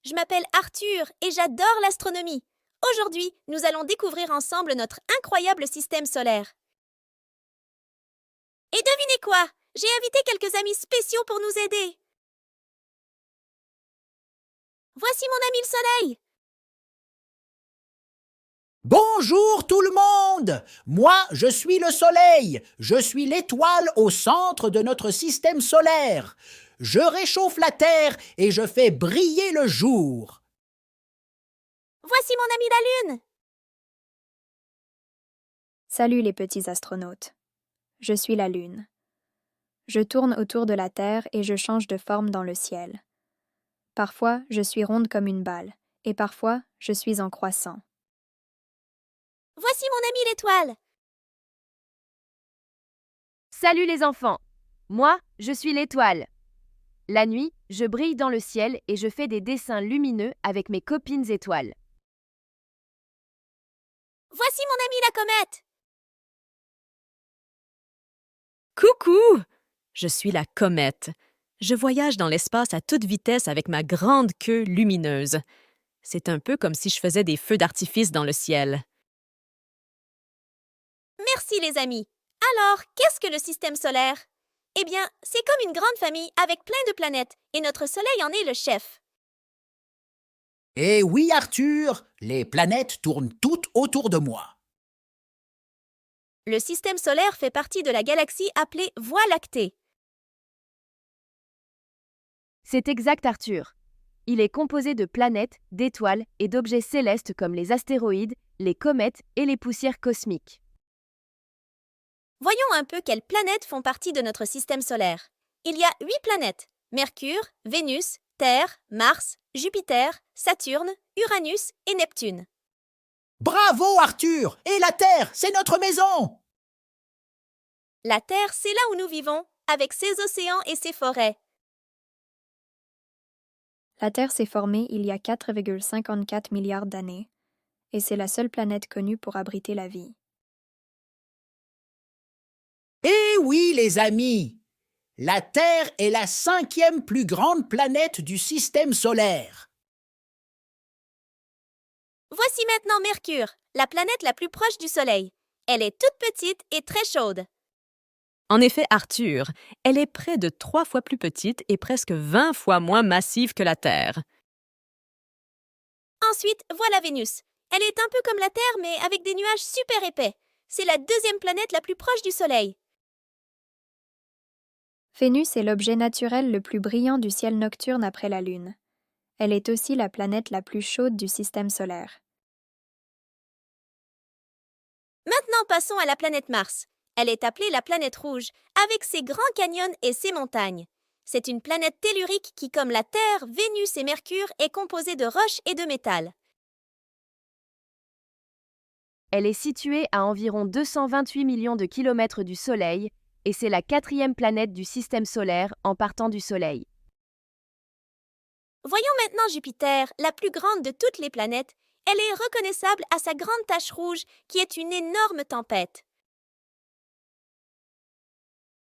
Je m'appelle Arthur et j'adore l'astronomie. Aujourd'hui, nous allons découvrir ensemble notre incroyable système solaire. Et devinez quoi? J'ai invité quelques amis spéciaux pour nous aider. Voici mon ami le Soleil. Bonjour tout le monde! Moi, je suis le Soleil. Je suis l'étoile au centre de notre système solaire. Je réchauffe la Terre et je fais briller le jour. Voici mon ami la Lune. Salut les petits astronautes. Je suis la Lune. Je tourne autour de la Terre et je change de forme dans le ciel. Parfois, je suis ronde comme une balle, et parfois, je suis en croissant. Voici mon ami l'étoile. Salut les enfants! Moi, je suis l'étoile. La nuit, je brille dans le ciel et je fais des dessins lumineux avec mes copines étoiles. Voici mon ami la comète. Coucou! Je suis la comète. Je voyage dans l'espace à toute vitesse avec ma grande queue lumineuse. C'est un peu comme si je faisais des feux d'artifice dans le ciel. Merci les amis. Alors, qu'est-ce que le système solaire? Eh bien, c'est comme une grande famille avec plein de planètes et notre Soleil en est le chef. Et oui, Arthur, les planètes tournent toutes autour de moi. Le système solaire fait partie de la galaxie appelée Voie lactée. C'est exact, Arthur. Il est composé de planètes, d'étoiles et d'objets célestes comme les astéroïdes, les comètes et les poussières cosmiques. Voyons un peu quelles planètes font partie de notre système solaire. Il y a 8 planètes: Mercure, Vénus, Terre, Mars, Jupiter, Saturne, Uranus et Neptune. Bravo, Arthur! Et la Terre, c'est notre maison! La Terre, c'est là où nous vivons, avec ses océans et ses forêts. La Terre s'est formée il y a 4,54 milliards d'années, et c'est la seule planète connue pour abriter la vie. Eh oui, les amis! La Terre est la 5e plus grande planète du système solaire. Voici maintenant Mercure, la planète la plus proche du Soleil. Elle est toute petite et très chaude. En effet, Arthur, elle est près de 3 fois plus petite et presque 20 fois moins massive que la Terre. Ensuite, voilà Vénus. Elle est un peu comme la Terre, mais avec des nuages super épais. C'est la 2e planète la plus proche du Soleil. Vénus est l'objet naturel le plus brillant du ciel nocturne après la Lune. Elle est aussi la planète la plus chaude du système solaire. Maintenant, passons à la planète Mars. Elle est appelée la planète rouge, avec ses grands canyons et ses montagnes. C'est une planète tellurique qui, comme la Terre, Vénus et Mercure, est composée de roches et de métal. Elle est située à environ 228 millions de kilomètres du Soleil et c'est la 4e planète du système solaire en partant du Soleil. Voyons maintenant Jupiter, la plus grande de toutes les planètes. Elle est reconnaissable à sa grande tache rouge qui est une énorme tempête.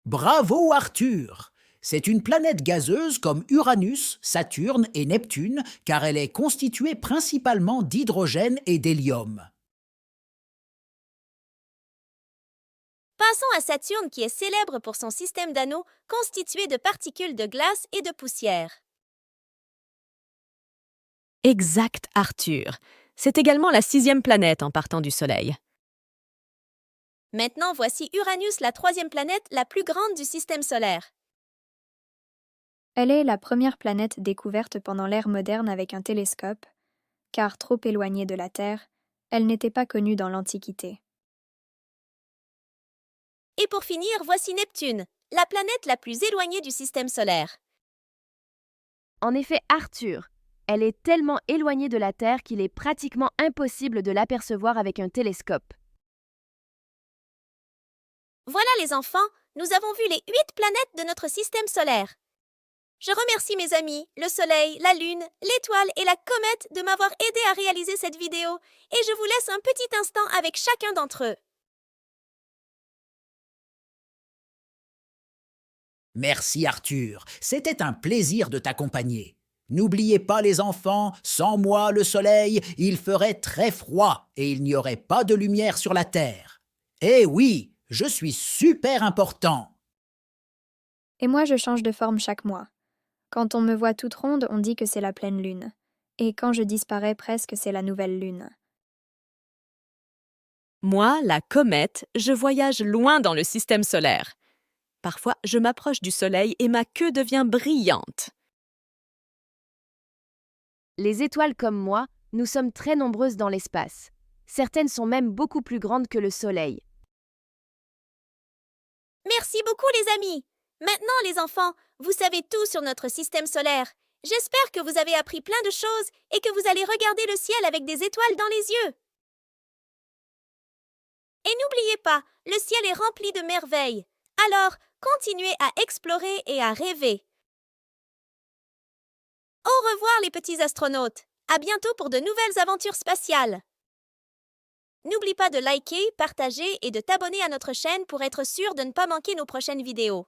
Bravo, Arthur! C'est une planète gazeuse comme Uranus, Saturne et Neptune, car elle est constituée principalement d'hydrogène et d'hélium. Passons à Saturne qui est célèbre pour son système d'anneaux constitué de particules de glace et de poussière. Exact, Arthur. C'est également la 6e planète en partant du Soleil. Maintenant, voici Uranus, la 3e planète la plus grande du système solaire. Elle est la première planète découverte pendant l'ère moderne avec un télescope, car trop éloignée de la Terre, elle n'était pas connue dans l'Antiquité. Et pour finir, voici Neptune, la planète la plus éloignée du système solaire. En effet, Arthur, elle est tellement éloignée de la Terre qu'il est pratiquement impossible de l'apercevoir avec un télescope. Voilà les enfants, nous avons vu les 8 planètes de notre système solaire. Je remercie mes amis, le Soleil, la Lune, l'étoile et la comète de m'avoir aidé à réaliser cette vidéo et je vous laisse un petit instant avec chacun d'entre eux. Merci, Arthur. C'était un plaisir de t'accompagner. N'oubliez pas les enfants, sans moi le soleil, il ferait très froid et il n'y aurait pas de lumière sur la Terre. Eh oui, je suis super important. Et moi, je change de forme chaque mois. Quand on me voit toute ronde, on dit que c'est la pleine lune. Et quand je disparais presque, c'est la nouvelle lune. Moi, la comète, je voyage loin dans le système solaire. Parfois, je m'approche du soleil et ma queue devient brillante. Les étoiles comme moi, nous sommes très nombreuses dans l'espace. Certaines sont même beaucoup plus grandes que le Soleil. Merci beaucoup les amis. Maintenant les enfants, vous savez tout sur notre système solaire. J'espère que vous avez appris plein de choses et que vous allez regarder le ciel avec des étoiles dans les yeux. Et n'oubliez pas, le ciel est rempli de merveilles. Alors, continuez à explorer et à rêver. Au revoir les petits astronautes. À bientôt pour de nouvelles aventures spatiales. N'oublie pas de liker, partager et de t'abonner à notre chaîne pour être sûr de ne pas manquer nos prochaines vidéos.